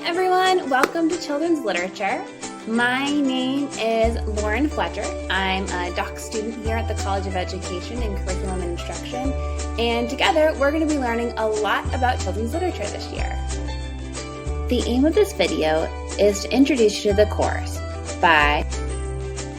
everyone, welcome to Children's Literature. My name is Lauren Fletcher. I'm a doc student here at the College of Education in Curriculum and Instruction, and together we're going to be learning a lot about children's literature this year. The aim of this video is to introduce you to the course by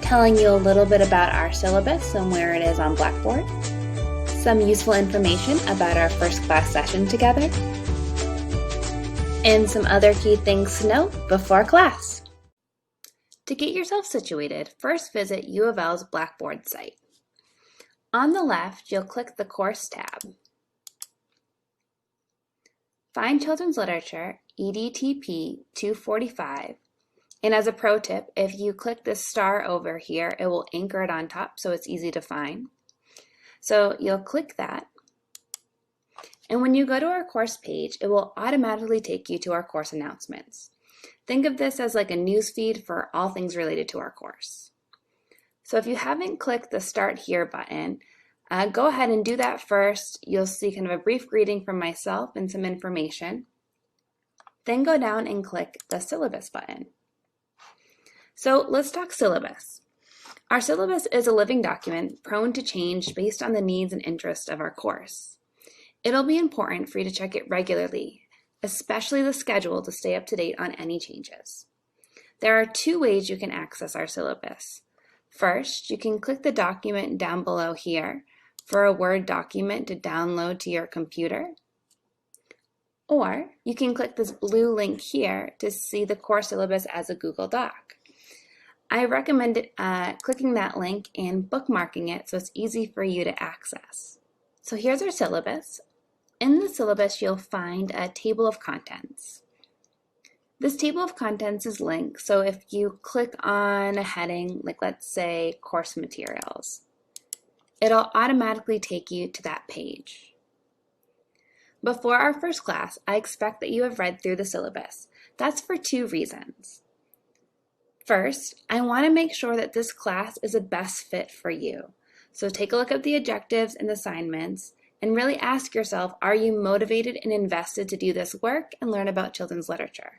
telling you a little bit about our syllabus and where it is on Blackboard, some useful information about our first class session together, and some other key things to note before class. To get yourself situated, first visit U of L's Blackboard site. On the left, you'll click the Course tab. Find Children's Literature, EDTP 245, and as a pro tip, if you click this star over here, it will anchor it on top so it's easy to find. So you'll click that. And when you go to our course page, it will automatically take you to our course announcements. Think of this as like a news feed for all things related to our course. So if you haven't clicked the Start Here button, go ahead and do that first. You'll see kind of a brief greeting from myself and some information. Then go down and click the Syllabus button. So let's talk syllabus. Our syllabus is a living document prone to change based on the needs and interests of our course. It'll be important for you to check it regularly, especially the schedule to stay up to date on any changes. There are two ways you can access our syllabus. First, you can click the document down below here for a Word document to download to your computer. Or you can click this blue link here to see the course syllabus as a Google Doc. I recommend clicking that link and bookmarking it so it's easy for you to access. So here's our syllabus. In the syllabus, you'll find a table of contents. This table of contents is linked, so if you click on a heading, like let's say course materials, it'll automatically take you to that page. Before our first class, I expect that you have read through the syllabus. That's for two reasons. First, I want to make sure that this class is the best fit for you. So take a look at the objectives and assignments and really ask yourself, are you motivated and invested to do this work and learn about children's literature?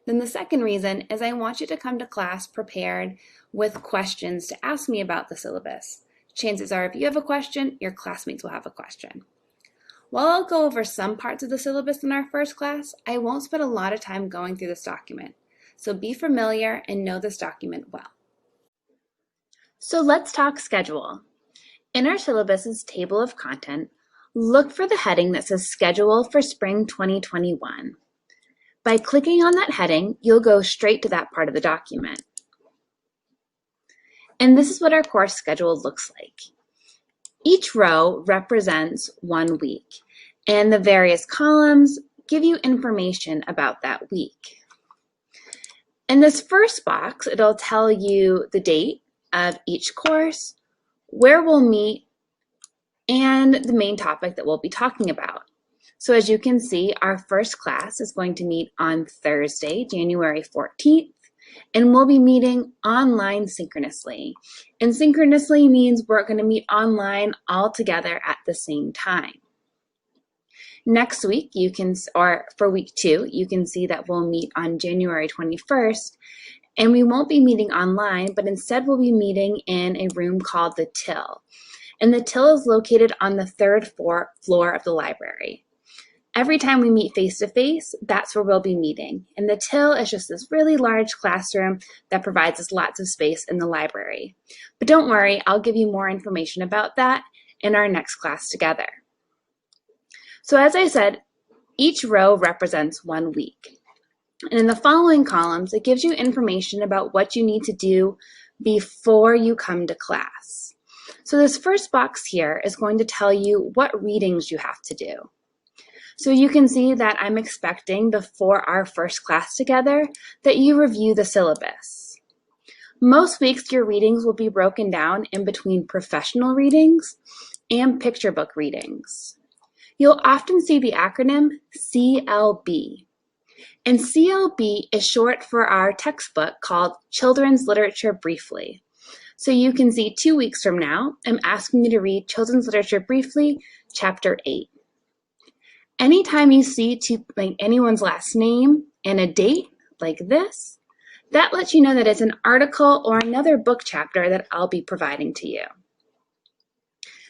Then the second reason is I want you to come to class prepared with questions to ask me about the syllabus. Chances are if you have a question, your classmates will have a question. While I'll go over some parts of the syllabus in our first class, I won't spend a lot of time going through this document. So be familiar and know this document well. So let's talk schedule. In our syllabus's table of content, look for the heading that says Schedule for Spring 2021. By clicking on that heading, you'll go straight to that part of the document. And this is what our course schedule looks like. Each row represents 1 week, and the various columns give you information about that week. In this first box, it'll tell you the date of each course, where we'll meet, and the main topic that we'll be talking about. So as you can see, our first class is going to meet on Thursday, January 14th, and we'll be meeting online synchronously. And synchronously means we're going to meet online all together at the same time. Next week, for week 2, you can see that we'll meet on January 21st, and we won't be meeting online, but instead we'll be meeting in a room called the Till. And the Till is located on the 3rd floor of the library. Every time we meet face-to-face, that's where we'll be meeting. And the Till is just this really large classroom that provides us lots of space in the library. But don't worry, I'll give you more information about that in our next class together. So as I said, each row represents 1 week. And in the following columns, it gives you information about what you need to do before you come to class. So this first box here is going to tell you what readings you have to do. So you can see that I'm expecting before our first class together that you review the syllabus. Most weeks your readings will be broken down in between professional readings and picture book readings. You'll often see the acronym CLB. And CLB is short for our textbook called Children's Literature Briefly. So you can see 2 weeks from now, I'm asking you to read Children's Literature Briefly, Chapter 8. Anytime you see anyone's last name and a date like this, that lets you know that it's an article or another book chapter that I'll be providing to you.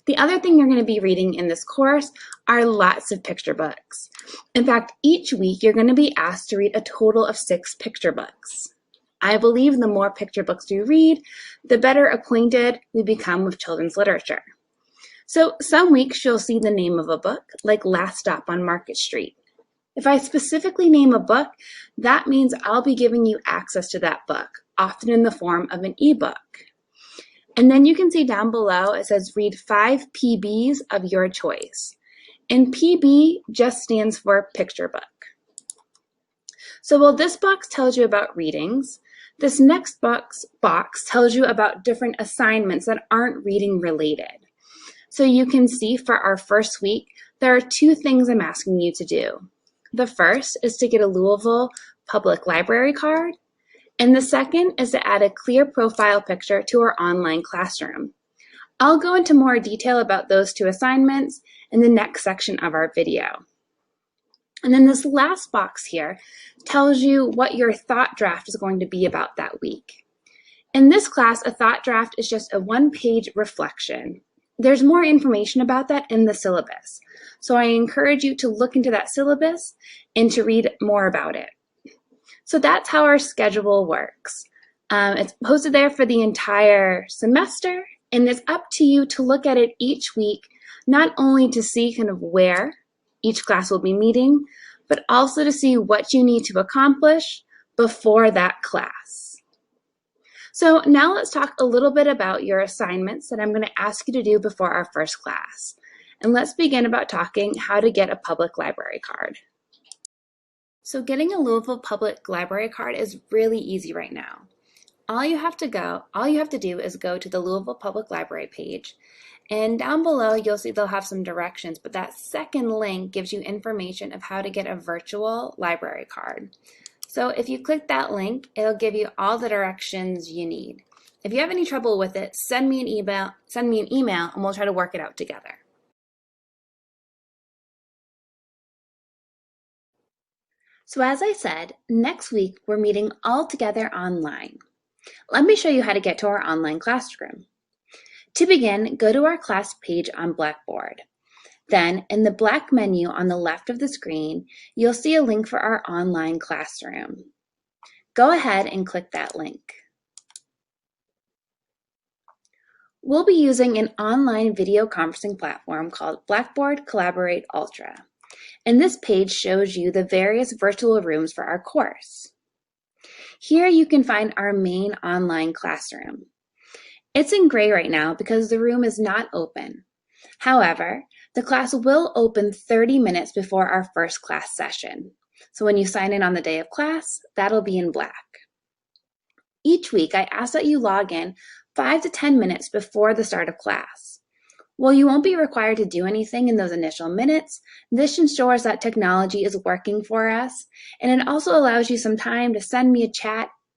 The other thing you're going to be reading in this course are lots of picture books. In fact, each week you're going to be asked to read a total of 6 picture books. I believe the more picture books we read, the better acquainted we become with children's literature. So some weeks you'll see the name of a book, like Last Stop on Market Street. If I specifically name a book, that means I'll be giving you access to that book, often in the form of an ebook. And then you can see down below, it says read 5 PBs of your choice. And PB just stands for picture book. So while this box tells you about readings, this next box tells you about different assignments that aren't reading related. So you can see for our first week, there are 2 things I'm asking you to do. The first is to get a Louisville Public Library card. And the second is to add a clear profile picture to our online classroom. I'll go into more detail about those 2 assignments in the next section of our video. And then this last box here tells you what your thought draft is going to be about that week. In this class, a thought draft is just a 1-page reflection. There's more information about that in the syllabus. So I encourage you to look into that syllabus and to read more about it. So that's how our schedule works. It's posted there for the entire semester, and it's up to you to look at it each week, not only to see kind of where each class will be meeting, but also to see what you need to accomplish before that class. So now let's talk a little bit about your assignments that I'm going to ask you to do before our first class. And let's begin about talking how to get a public library card. So getting a Louisville Public Library card is really easy right now. All you have to do is go to the Louisville Public Library page, and down below you'll see they'll have some directions, but that second link gives you information of how to get a virtual library card. So if you click that link, it'll give you all the directions you need. If you have any trouble with it, send me an email, and we'll try to work it out together. So as I said, next week we're meeting all together online. Let me show you how to get to our online classroom. To begin, go to our class page on Blackboard. Then, in the black menu on the left of the screen, you'll see a link for our online classroom. Go ahead and click that link. We'll be using an online video conferencing platform called Blackboard Collaborate Ultra. And this page shows you the various virtual rooms for our course. Here you can find our main online classroom. It's in gray right now because the room is not open. However, the class will open 30 minutes before our first class session. So when you sign in on the day of class, that'll be in black. Each week, I ask that you log in 5 to 10 minutes before the start of class. While you won't be required to do anything in those initial minutes, this ensures that technology is working for us, and it also allows you some time to send me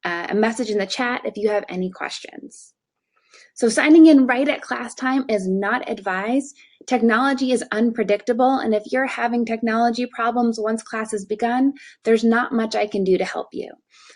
a message in the chat if you have any questions. So signing in right at class time is not advised. Technology is unpredictable, and if you're having technology problems once class has begun, there's not much I can do to help you.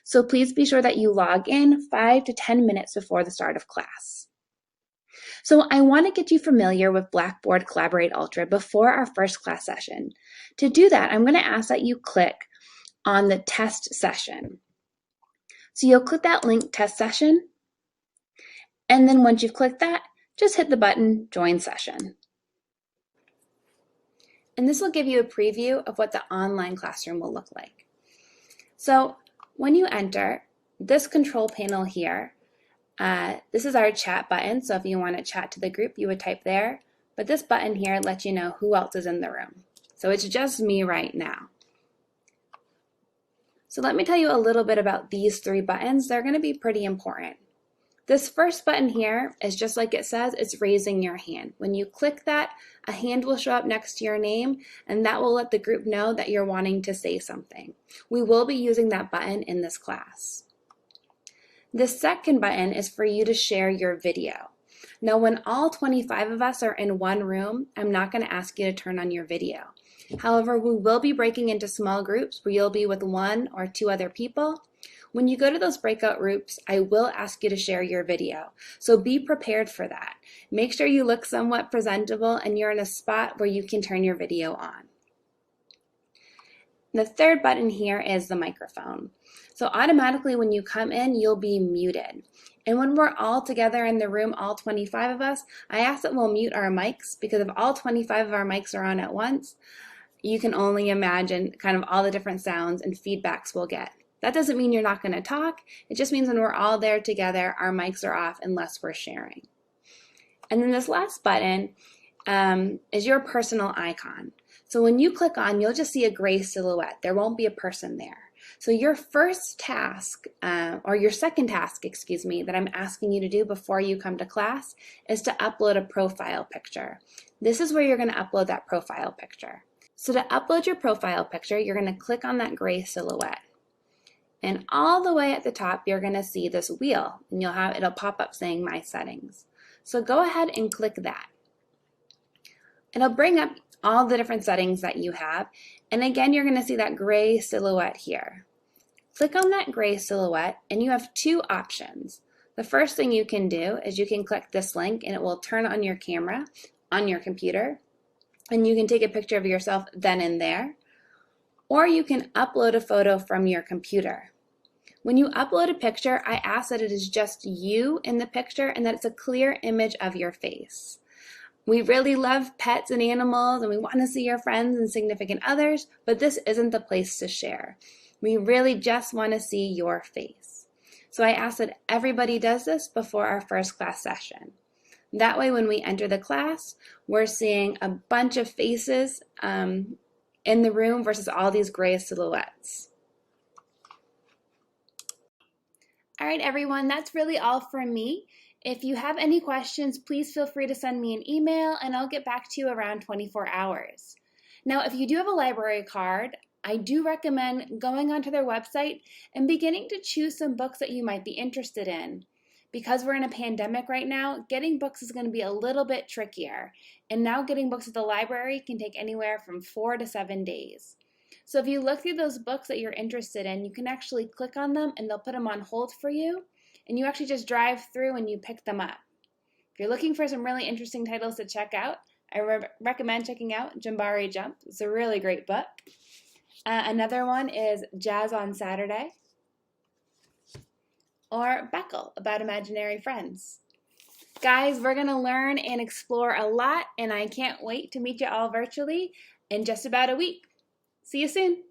So please be sure that you log in 5 to 10 minutes before the start of class. So I want to get you familiar with Blackboard Collaborate Ultra before our first class session. To do that, I'm going to ask that you click on the test session. So you'll click that link, test session, and then once you've clicked that, just hit the button, join session. And this will give you a preview of what the online classroom will look like. So when you enter this control panel here, this is our chat button. So if you want to chat to the group, you would type there. But this button here lets you know who else is in the room. So it's just me right now. So let me tell you a little bit about these 3 buttons. They're going to be pretty important. This first button here is just like it says, it's raising your hand. When you click that, a hand will show up next to your name, and that will let the group know that you're wanting to say something. We will be using that button in this class. The second button is for you to share your video. Now, when all 25 of us are in one room, I'm not going to ask you to turn on your video. However, we will be breaking into small groups where you'll be with 1 or 2 other people. When you go to those breakout groups, I will ask you to share your video. So be prepared for that. Make sure you look somewhat presentable and you're in a spot where you can turn your video on. The third button here is the microphone. So automatically when you come in, you'll be muted. And when we're all together in the room, all 25 of us, I ask that we'll mute our mics, because if all 25 of our mics are on at once, you can only imagine kind of all the different sounds and feedbacks we'll get. That doesn't mean you're not going to talk. It just means when we're all there together, our mics are off unless we're sharing. And then this last button is your personal icon. So when you click on, you'll just see a gray silhouette. There won't be a person there. So your first task, or your second task, excuse me, that I'm asking you to do before you come to class is to upload a profile picture. This is where you're going to upload that profile picture. So to upload your profile picture, you're going to click on that gray silhouette. And all the way at the top, you're going to see this wheel, and it'll pop up saying My Settings. So go ahead and click that. It'll bring up all the different settings that you have. And again, you're going to see that gray silhouette here. Click on that gray silhouette, and you have 2 options. The first thing you can do is you can click this link, and it will turn on your camera on your computer, and you can take a picture of yourself then and there. Or you can upload a photo from your computer. When you upload a picture, I ask that it is just you in the picture and that it's a clear image of your face. We really love pets and animals, and we want to see your friends and significant others, but this isn't the place to share. We really just want to see your face. So I ask that everybody does this before our first class session. That way, when we enter the class, we're seeing a bunch of faces in the room versus all these gray silhouettes. All right, everyone, that's really all from me. If you have any questions, please feel free to send me an email and I'll get back to you around 24 hours. Now, if you do have a library card, I do recommend going onto their website and beginning to choose some books that you might be interested in. Because we're in a pandemic right now, getting books is going to be a little bit trickier. And now getting books at the library can take anywhere from 4 to 7 days. So if you look through those books that you're interested in, you can actually click on them and they'll put them on hold for you. And you actually just drive through and you pick them up. If you're looking for some really interesting titles to check out, I recommend checking out Jambari Jump. It's a really great book. Another one is Jazz on Saturday. Or Beckle, about imaginary friends. Guys, we're going to learn and explore a lot, and I can't wait to meet you all virtually in just about a week. See you soon.